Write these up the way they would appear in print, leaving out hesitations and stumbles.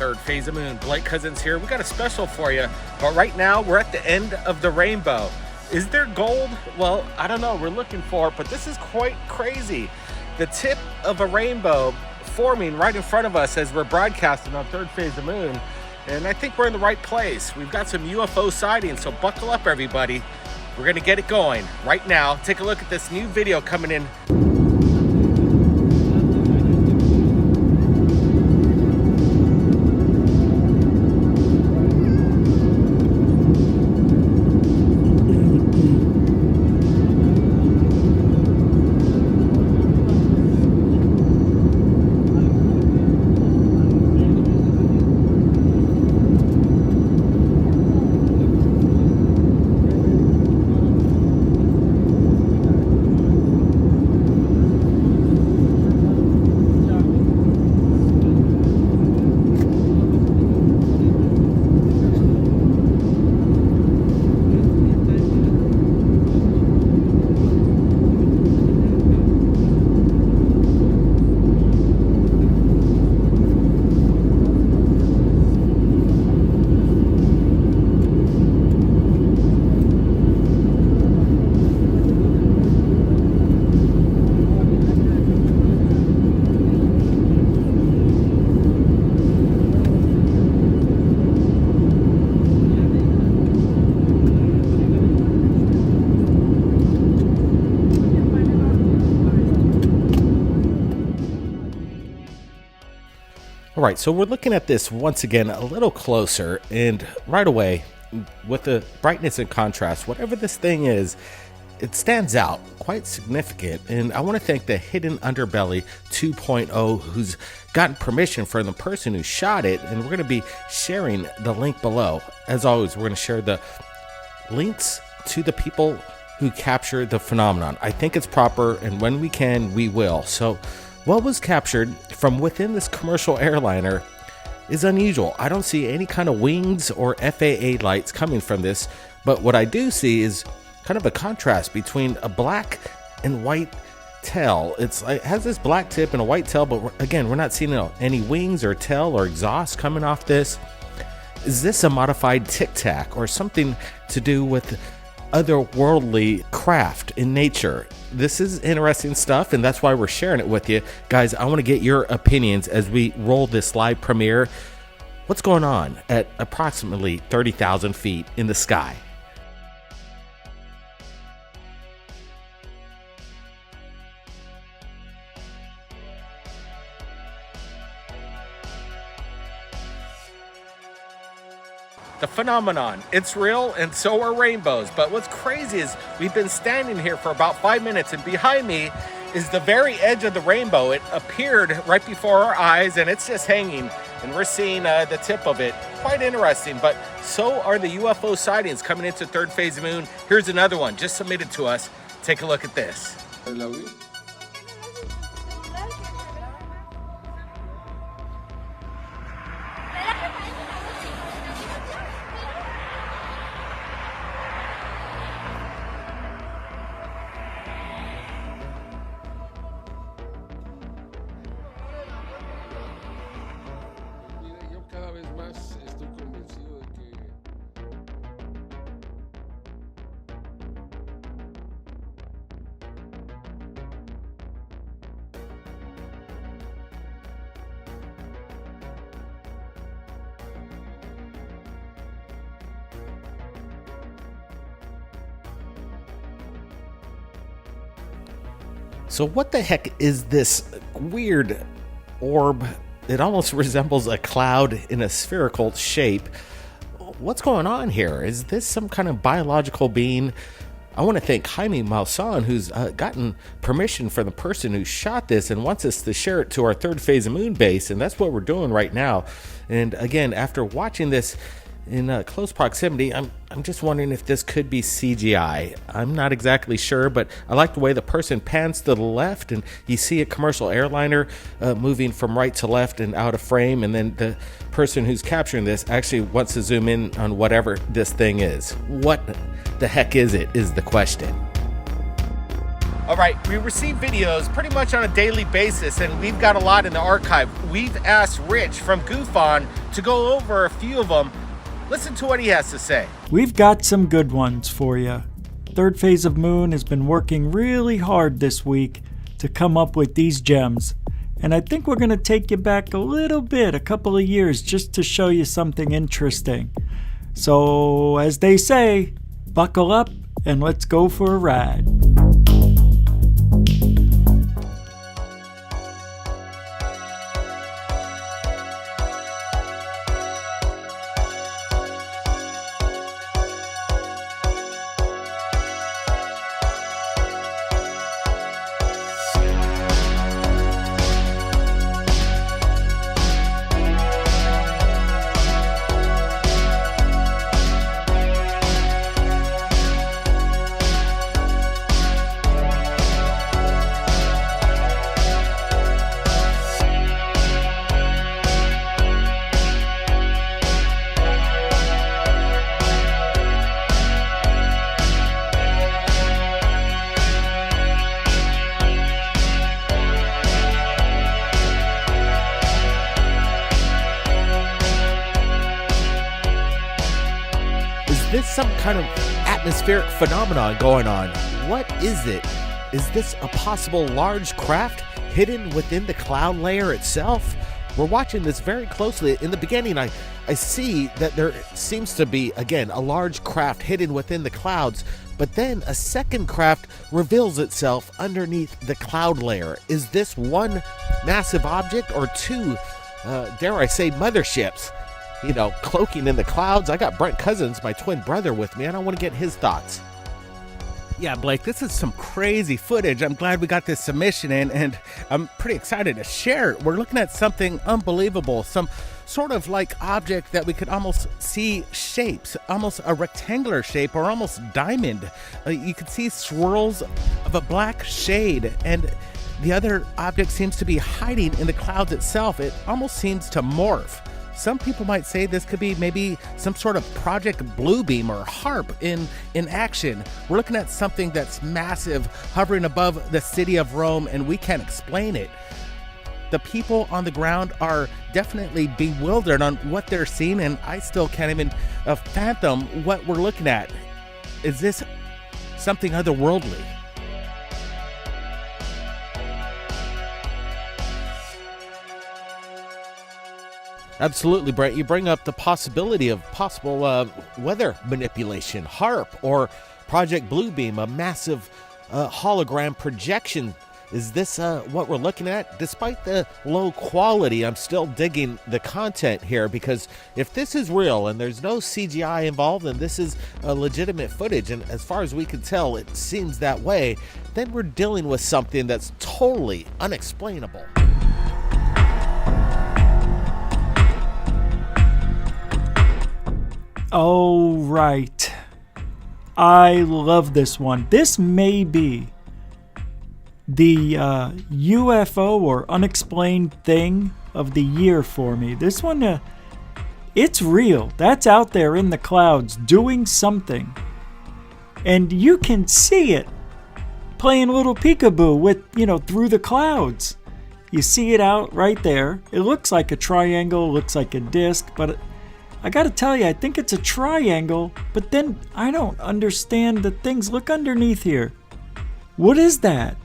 Third Phase of Moon. Blake Cousins here. We got a special for you, but right now we're at the end of the rainbow. Is there gold? Well, I don't know. We're looking for it, but this is quite crazy. The tip of a rainbow forming right in front of us as we're broadcasting on Third Phase of Moon, and I think we're in the right place. We've got some UFO sightings, so buckle up, everybody. We're gonna get it going right now. Take a look at this new video coming in. All right, so we're looking at this once again a little closer, and right away, with the brightness and contrast, whatever this thing is, it stands out quite significant. And I want to thank the Hidden Underbelly 2.0, who's gotten permission from the person who shot it, and we're going to be sharing the link below. As always, we're going to share the links to the people who captured the phenomenon. I think it's proper, and when we can, we will. So what was captured from within this commercial airliner is unusual. I don't see any kind of wings or FAA lights coming from this, but what I do see is kind of a contrast between a black and white tail. It has this black tip and a white tail, but again, we're not seeing any wings or tail or exhaust coming off this. Is this a modified Tic Tac or something to do with otherworldly craft in nature? This is interesting stuff, and that's why we're sharing it with you. Guys, I want to get your opinions as we roll this live premiere. What's going on at approximately 30,000 feet in the sky? The phenomenon, it's real, and so are rainbows. But what's crazy is we've been standing here for about 5 minutes, and behind me is the very edge of the rainbow. It appeared right before our eyes, and it's just hanging, and we're seeing the tip of it. Quite interesting, but so are the UFO sightings coming into Third Phase of Moon. Here's another one just submitted to us. Take a look at this. So what the heck is this weird orb? It almost resembles a cloud in a spherical shape. What's going on here? Is this some kind of biological being? I want to thank Jaime Malson, who's gotten permission from the person who shot this and wants us to share it to our Third Phase of Moon base, and that's what we're doing right now. And again, after watching this in close proximity, I'm just wondering if this could be CGI. I'm not exactly sure, but I like the way the person pans to the left and you see a commercial airliner moving from right to left and out of frame, and then the person who's capturing this actually wants to zoom in on whatever this thing is. What the heck is it, is the question. All right, we receive videos pretty much on a daily basis, and we've got a lot in the archive. We've asked Rich from GoofOn to go over a few of them. Listen to what he has to say. We've got some good ones for you. Third Phase of Moon has been working really hard this week to come up with these gems. And I think we're going to take you back a little bit, a couple of years, just to show you something interesting. So, as they say, buckle up and let's go for a ride. Is this some kind of atmospheric phenomenon going on? What is it? Is this a possible large craft hidden within the cloud layer itself? We're watching this very closely. In the beginning, I see that there seems to be, again, a large craft hidden within the clouds, but then a second craft reveals itself underneath the cloud layer. Is this one massive object or two, dare I say, motherships? You know, cloaking in the clouds. I got Brent Cousins, my twin brother, with me, and I want to get his thoughts. Yeah, Blake, this is some crazy footage. I'm glad we got this submission in, and I'm pretty excited to share it. We're looking at something unbelievable, some sort of like object that we could almost see shapes, almost a rectangular shape or almost diamond. You could see swirls of a black shade, and the other object seems to be hiding in the clouds itself. It almost seems to morph. Some people might say this could be maybe some sort of Project Bluebeam or HARP in action. We're looking at something that's massive, hovering above the city of Rome, and we can't explain it. The people on the ground are definitely bewildered on what they're seeing, and I still can't even fathom what we're looking at. Is this something otherworldly? Absolutely, Brent. You bring up the possibility of possible weather manipulation, HARP, or Project Bluebeam, a massive hologram projection. Is this what we're looking at? Despite the low quality, I'm still digging the content here, because if this is real and there's no CGI involved and this is a legitimate footage, and as far as we can tell, it seems that way, then we're dealing with something that's totally unexplainable. Oh, right. I love this one. This may be the UFO or unexplained thing of the year for me. This one, it's real. That's out there in the clouds doing something. And you can see it playing little peekaboo with, through the clouds. You see it out right there. It looks like a triangle, looks like a disc, but I gotta tell you, I think it's a triangle, but then I don't understand the things. Look underneath here. What is that?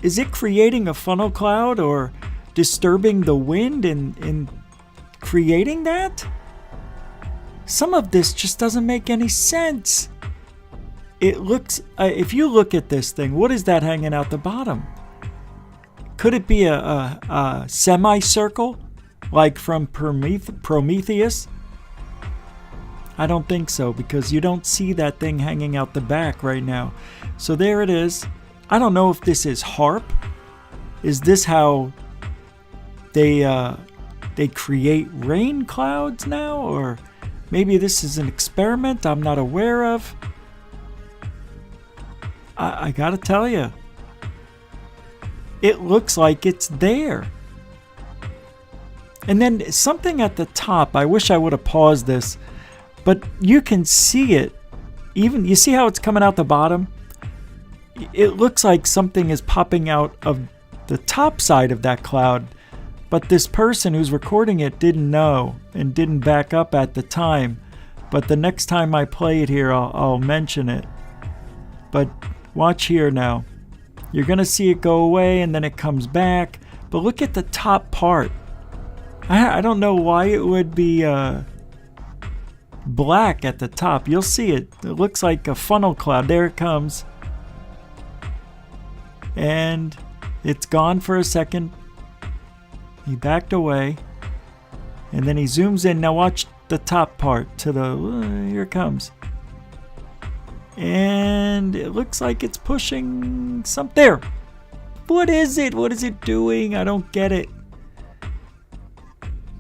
Is it creating a funnel cloud or disturbing the wind in creating that? Some of this just doesn't make any sense. It looks, if you look at this thing, what is that hanging out the bottom? Could it be a semicircle, like from Prometheus? I don't think so, because you don't see that thing hanging out the back right now. So there it is. I don't know if this is HARP. Is this how they create rain clouds now? Or maybe this is an experiment I'm not aware of. I gotta tell you, it looks like it's there. And then something at the top, I wish I would have paused this, but you can see it. Even, you see how it's coming out the bottom? It looks like something is popping out of the top side of that cloud. But this person who's recording it didn't know and didn't back up at the time. But the next time I play it here, I'll mention it. But watch here now. You're going to see it go away and then it comes back. But look at the top part. I don't know why it would be black at the top. You'll see it. It looks like a funnel cloud. There it comes. And it's gone for a second. He backed away. And then he zooms in. Now watch the top part to the... here it comes. And it looks like it's pushing some... There! What is it? What is it doing? I don't get it.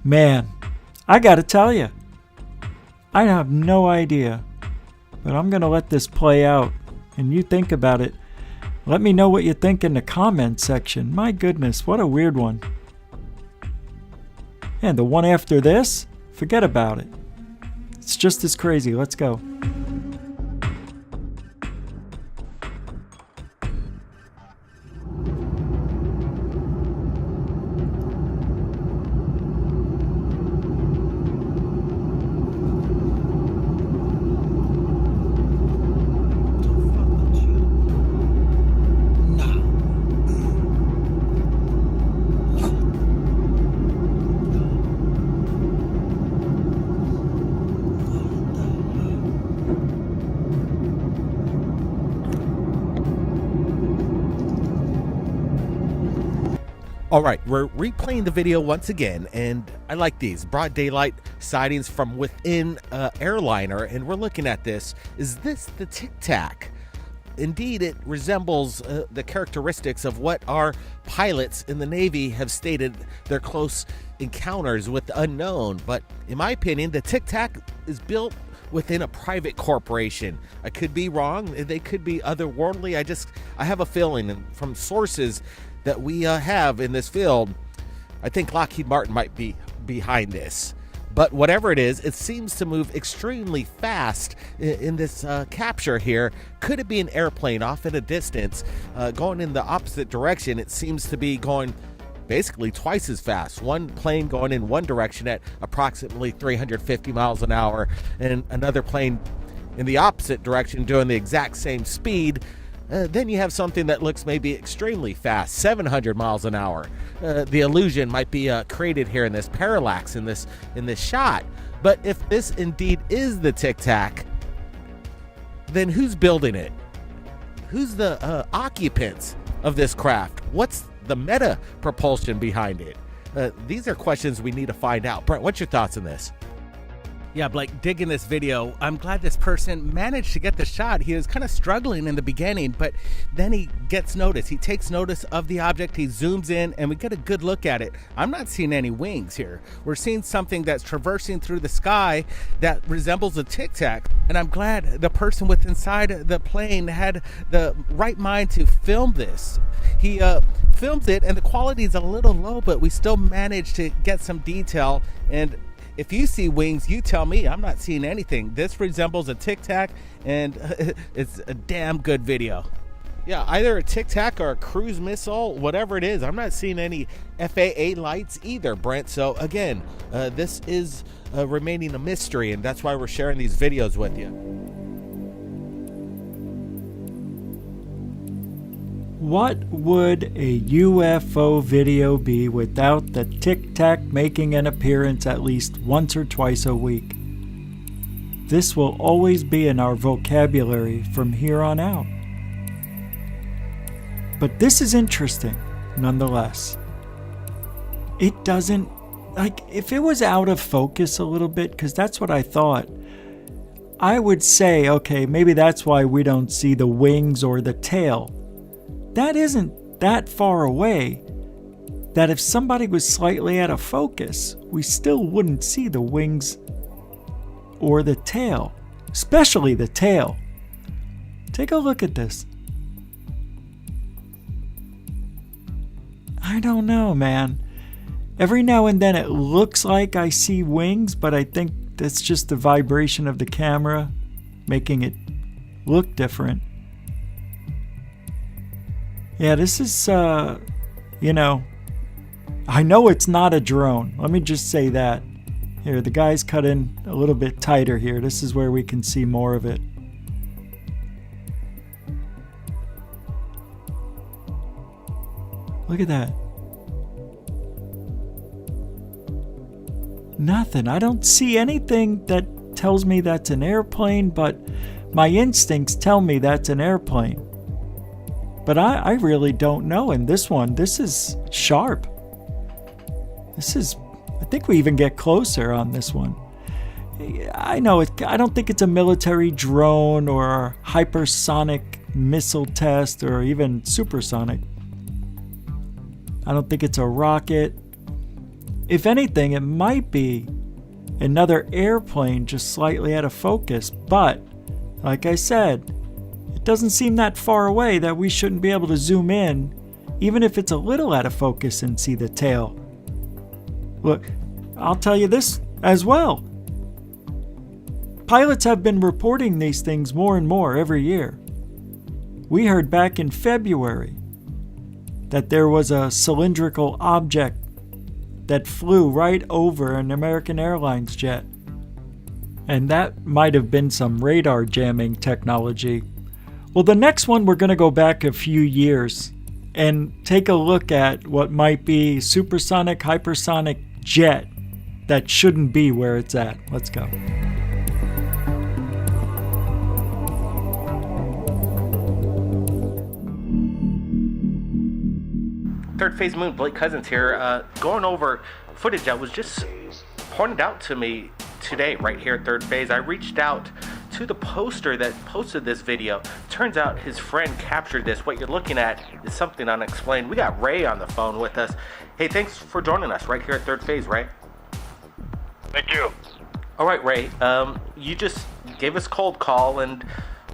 Man, I gotta tell you, I have no idea. But I'm gonna let this play out. And you think about it. Let me know what you think in the comments section. My goodness, what a weird one. And the one after this, forget about it. It's just as crazy. Let's go. All right, we're replaying the video once again, and I like these broad daylight sightings from within an airliner, and we're looking at this. Is this the Tic Tac? Indeed, it resembles the characteristics of what our pilots in the Navy have stated their close encounters with the unknown. But in my opinion, the Tic Tac is built within a private corporation. I could be wrong. They could be otherworldly. I have a feeling, and from sources that we have in this field, I think Lockheed Martin might be behind this. But whatever it is, it seems to move extremely fast in this capture here. Could it be an airplane off in a distance going in the opposite direction? It seems to be going basically twice as fast. One plane going in one direction at approximately 350 miles an hour, and another plane in the opposite direction doing the exact same speed. Then you have something that looks maybe extremely fast, 700 miles an hour. The illusion might be created here in this parallax in this shot. But if this indeed is the Tic Tac, then who's building it? Who's the occupants of this craft? What's the meta propulsion behind it? These are questions we need to find out. Brent, what's your thoughts on this? Yeah, Blake, digging this video. I'm glad this person managed to get the shot. He was kind of struggling in the beginning, but then he gets notice. He takes notice of the object, he zooms in, and we get a good look at it. I'm not seeing any wings here. We're seeing something that's traversing through the sky that resembles a Tic Tac, and I'm glad the person with inside the plane had the right mind to film this. He films it, and the quality is a little low, but we still managed to get some detail. And if you see wings, you tell me. I'm not seeing anything. This resembles a Tic Tac, and it's a damn good video. Yeah, either a Tic Tac or a cruise missile, whatever it is. I'm not seeing any FAA lights either, Brent. So again, this is remaining a mystery, and that's why we're sharing these videos with you. What would a UFO video be without the Tic Tac making an appearance at least once or twice a week? This will always be in our vocabulary from here on out. But this is interesting, nonetheless. It doesn't, like, if it was out of focus a little bit, because that's what I thought, I would say, okay, maybe that's why we don't see the wings or the tail. That isn't that far away, that if somebody was slightly out of focus, we still wouldn't see the wings or the tail, especially the tail. Take a look at this. I don't know, man. Every now and then it looks like I see wings, but I think that's just the vibration of the camera making it look different. Yeah, this is, I I know it's not a drone. Let me just say that. Here, the guy's cut in a little bit tighter here. This is where we can see more of it. Look at that. Nothing. I don't see anything that tells me that's an airplane, but my instincts tell me that's an airplane. But I really don't know. And this one, this is sharp. I think we even get closer on this one. I know it. I don't think it's a military drone or a hypersonic missile test or even supersonic. I don't think it's a rocket. If anything, it might be another airplane just slightly out of focus. But, like I said, it doesn't seem that far away that we shouldn't be able to zoom in, even if it's a little out of focus, and see the tail. Look, I'll tell you this as well. Pilots have been reporting these things more and more every year. We heard back in February that there was a cylindrical object that flew right over an American Airlines jet. And that might have been some radar jamming technology. Well, the next one, we're going to go back a few years and take a look at what might be supersonic, hypersonic jet that shouldn't be where it's at. Let's go. Third Phase Moon, Blake Cousins here, going over footage that was just pointed out to me today right here at Third Phase. I reached out to the poster that posted this video. Turns out his friend captured this. What you're looking at is something unexplained. We got Ray on the phone with us. Hey, thanks for joining us right here at Third Phase, Ray. Thank you. All right, Ray, you just gave us a cold call, and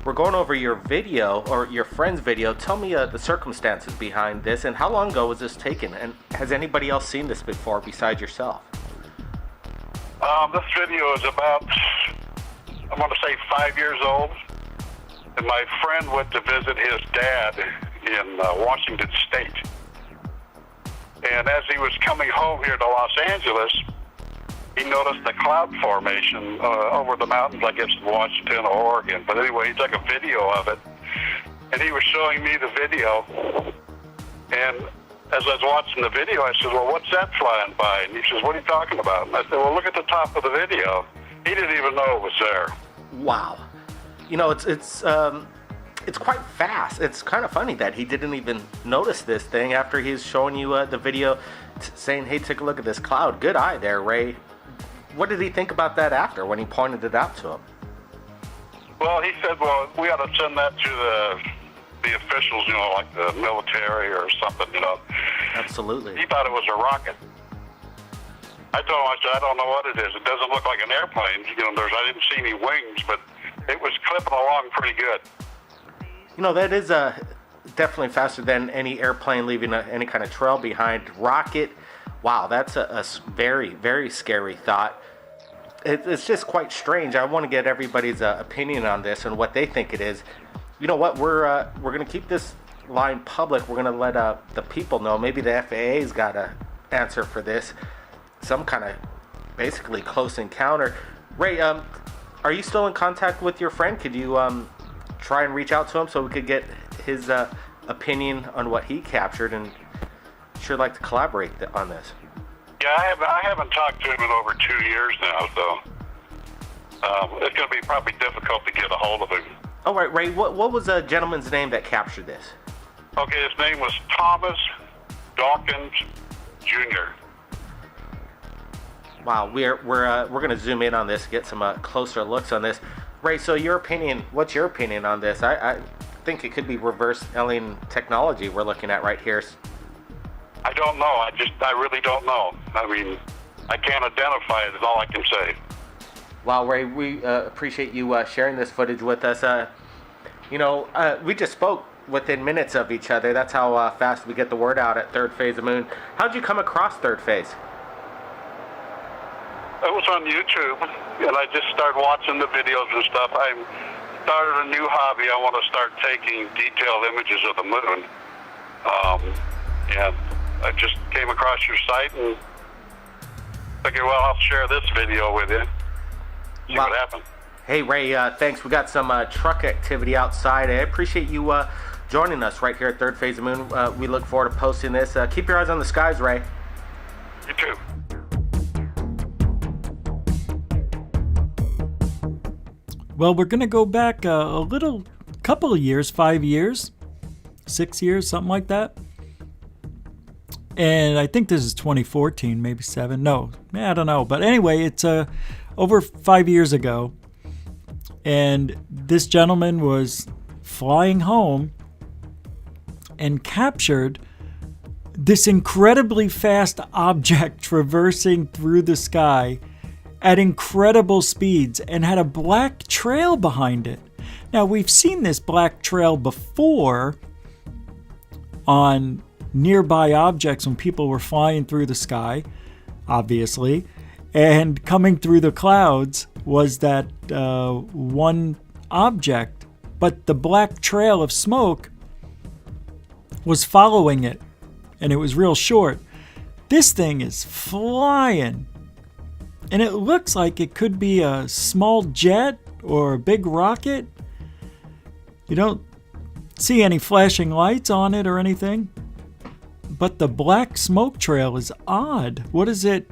we're going over your video, or your friend's video. Tell me the circumstances behind this, and how long ago was this taken? And has anybody else seen this before besides yourself? This video is about, I want to say, 5 years old. And my friend went to visit his dad in Washington State. And as he was coming home here to Los Angeles, he noticed the cloud formation over the mountains, I guess, in Washington or Oregon. But anyway, he took a video of it, and he was showing me the video. And as I was watching the video, I said, well, what's that flying by? And he says, what are you talking about? And I said, well, look at the top of the video. He didn't even know it was there. Wow. You know, it's quite fast. It's kind of funny that he didn't even notice this thing after he's showing you the video, saying, hey, take a look at this cloud. Good eye there, Ray. What did he think about that after when he pointed it out to him? Well, he said, well, we ought to send that to the officials, you know, like the military or something, you know. Absolutely. He thought it was a rocket. I told him, I said, I don't know what it is. It doesn't look like an airplane. You know, I didn't see any wings, but it was clipping along pretty good. You know, that is definitely faster than any airplane leaving any kind of trail behind. Rocket, wow, that's a very, very scary thought. It's just quite strange. I want to get everybody's opinion on this and what they think it is. You know what? We're going to keep this line public. We're going to let the people know. Maybe the FAA's got an answer for this. Some kind of basically close encounter. Ray, are you still in contact with your friend? Could you try and reach out to him so we could get his opinion on what he captured? And sure like to collaborate on this. Yeah, I haven't talked to him in over 2 years now, so it's going to be probably difficult to get a hold of him. All right, Ray, what was the gentleman's name that captured this? Okay, his name was Thomas Dawkins Jr. Wow, we're going to zoom in on this, get some closer looks on this. Ray, so your opinion, what's your opinion on this? I think it could be reverse alien technology we're looking at right here. I don't know. I really don't know. I mean, I can't identify it, is all I can say. Wow, Ray, we appreciate you sharing this footage with us. We just spoke within minutes of each other. That's how fast we get the word out at Third Phase of Moon. How'd you come across Third Phase? It was on YouTube, and I just started watching the videos and stuff. I started a new hobby. I want to start taking detailed images of the moon. And I just came across your site and figured, well, I'll share this video with you. See what happened. Hey, Ray, thanks. We got some truck activity outside. I appreciate you joining us right here at Third Phase of Moon. We look forward to posting this. Keep your eyes on the skies, Ray. You too. Well, we're going to go back couple of years, 5 years, 6 years, something like that. And I think this is 2014, maybe 7. No, I don't know. But anyway, it's over 5 years ago. And this gentleman was flying home and captured this incredibly fast object traversing through the sky at incredible speeds and had a black trail behind it. Now, we've seen this black trail before on nearby objects when people were flying through the sky, obviously, and coming through the clouds was that one object, but the black trail of smoke was following it, and it was real short. This thing is flying, and it looks like it could be a small jet or a big rocket. You don't see any flashing lights on it or anything, but the black smoke trail is odd. What is it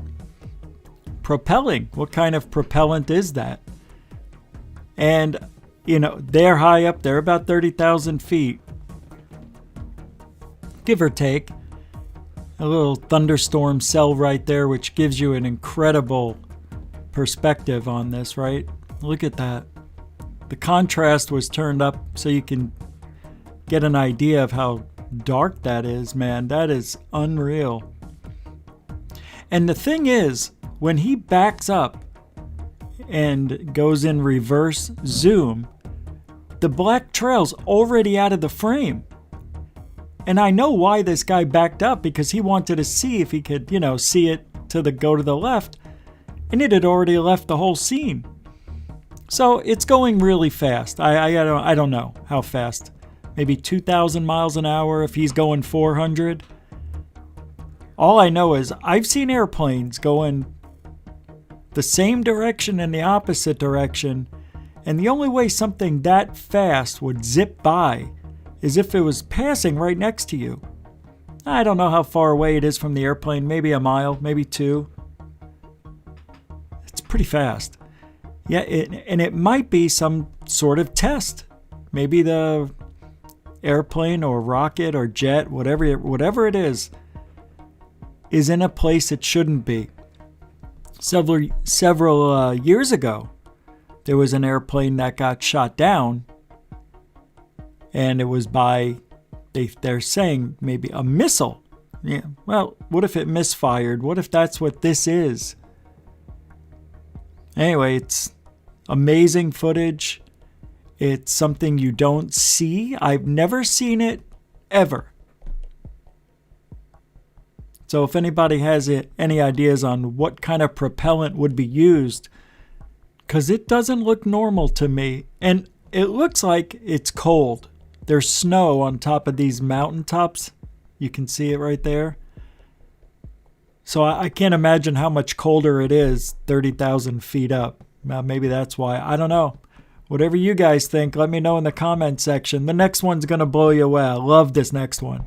propelling? What kind of propellant is that? And, they're high up there, about 30,000 feet, give or take. A little thunderstorm cell right there, which gives you an incredible perspective on this, right? Look at that. The contrast was turned up so you can get an idea of how dark that is, man. That is unreal. And the thing is, when he backs up and goes in reverse zoom, the black trail's already out of the frame. And I know why this guy backed up, because he wanted to see if he could, see it go to the left, and it had already left the whole scene. So it's going really fast. I don't know how fast. Maybe 2,000 miles an hour if he's going 400. All I know is I've seen airplanes going the same direction and the opposite direction, and the only way something that fast would zip by is if it was passing right next to you. I don't know how far away it is from the airplane, maybe a mile, maybe 2. It's pretty fast. Yeah, and it might be some sort of test. Maybe the airplane or rocket or jet, whatever it is in a place it shouldn't be. Several years ago, there was an airplane that got shot down, and it was by, they're saying, maybe a missile. Yeah. Well, what if it misfired? What if that's what this is? Anyway, it's amazing footage. It's something you don't see. I've never seen it, ever. So if anybody has any ideas on what kind of propellant would be used, because it doesn't look normal to me. And it looks like it's cold. There's snow on top of these mountaintops. You can see it right there. So I can't imagine how much colder it is 30,000 feet up. Maybe that's why. I don't know. Whatever you guys think, let me know in the comment section. The next one's going to blow you away. I love this next one.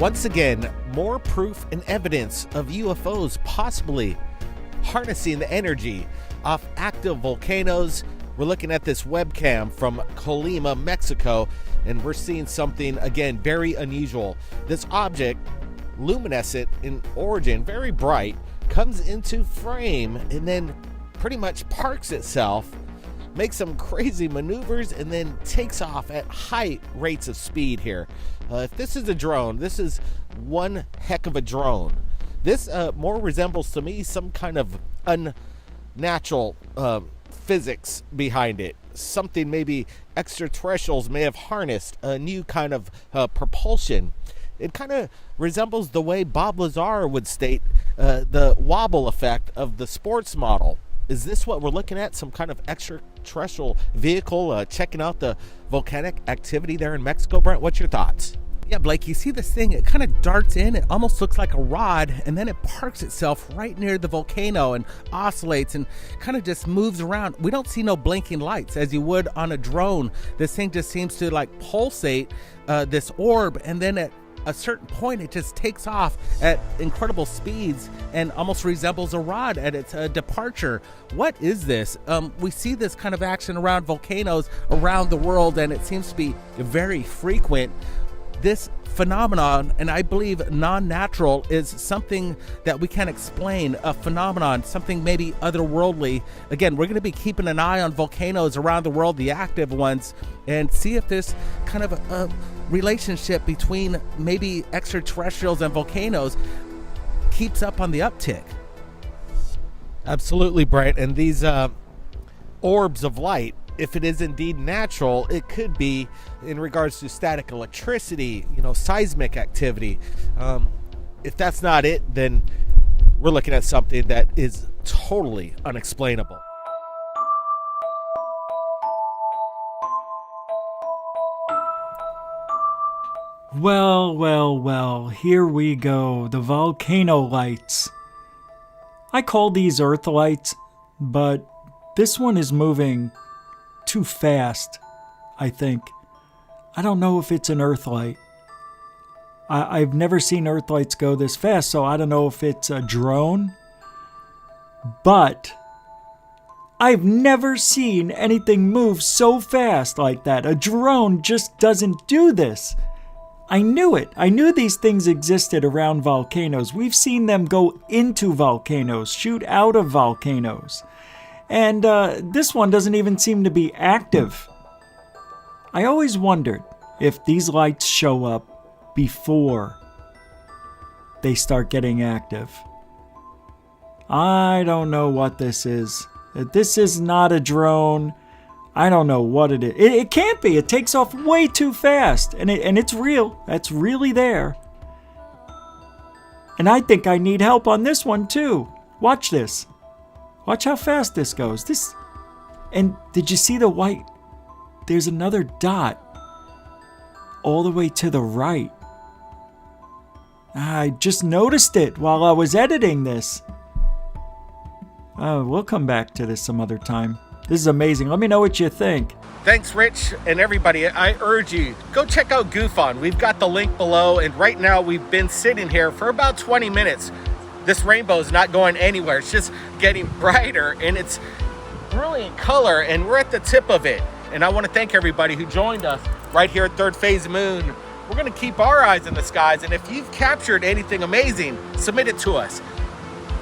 Once again, more proof and evidence of UFOs possibly harnessing the energy off active volcanoes. We're looking at this webcam from Colima, Mexico, and we're seeing something, again, very unusual. This object, luminescent in origin, very bright, comes into frame and then pretty much parks itself, makes some crazy maneuvers, and then takes off at high rates of speed here. If this is a drone, this is one heck of a drone. This more resembles to me some kind of unnatural physics behind it. Something maybe extraterrestrials may have harnessed, a new kind of propulsion. It kind of resembles the way Bob Lazar would state the wobble effect of the sports model. Is this what we're looking at? Some kind of extraterrestrial vehicle checking out the volcanic activity there in Mexico? Brent, what's your thoughts? Yeah, Blake, you see this thing, it kind of darts in, it almost looks like a rod, and then it parks itself right near the volcano and oscillates and kind of just moves around. We don't see no blinking lights as you would on a drone. This thing just seems to like pulsate this orb, and then at a certain point it just takes off at incredible speeds and almost resembles a rod at its departure. What is this? We see this kind of action around volcanoes around the world, and it seems to be very frequent. This phenomenon, and I believe non-natural, is something that we can't explain, a phenomenon, something maybe otherworldly. Again, we're going to be keeping an eye on volcanoes around the world, the active ones, and see if this kind of a relationship between maybe extraterrestrials and volcanoes keeps up on the uptick. Absolutely, Brent. And these orbs of light, if it is indeed natural, it could be in regards to static electricity, seismic activity. If that's not it, then we're looking at something that is totally unexplainable. Well, here we go. The volcano lights. I call these Earth lights, but this one is moving too fast, I think. I don't know if it's an Earth light. I've never seen Earth lights go this fast, so I don't know if it's a drone. But I've never seen anything move so fast like that. A drone just doesn't do this. I knew it. I knew these things existed around volcanoes. We've seen them go into volcanoes, shoot out of volcanoes. And this one doesn't even seem to be active. I always wondered if these lights show up before they start getting active. I don't know what this is. This is not a drone. I don't know what it is. It can't be. It takes off way too fast. And it's real. That's really there. And I think I need help on this one too. Watch this. Watch how fast this goes. And did you see the white? There's another dot all the way to the right. I just noticed it while I was editing this. We'll come back to this some other time. This is amazing. Let me know what you think. Thanks, Rich, and everybody. I urge you, go check out GoofOn. We've got the link below, and right now we've been sitting here for about 20 minutes. This rainbow is not going anywhere. It's just getting brighter, and it's brilliant color, and we're at the tip of it. And I want to thank everybody who joined us right here at Third Phase Moon. We're going to keep our eyes in the skies, and if you've captured anything amazing, submit it to us.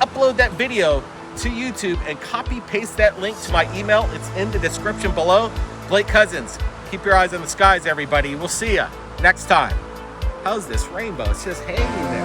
Upload that video to YouTube and copy paste that link to my email. It's in the description below. Blake Cousins, keep your eyes on the skies, everybody. We'll see you next time. How's this rainbow? It's just hanging there.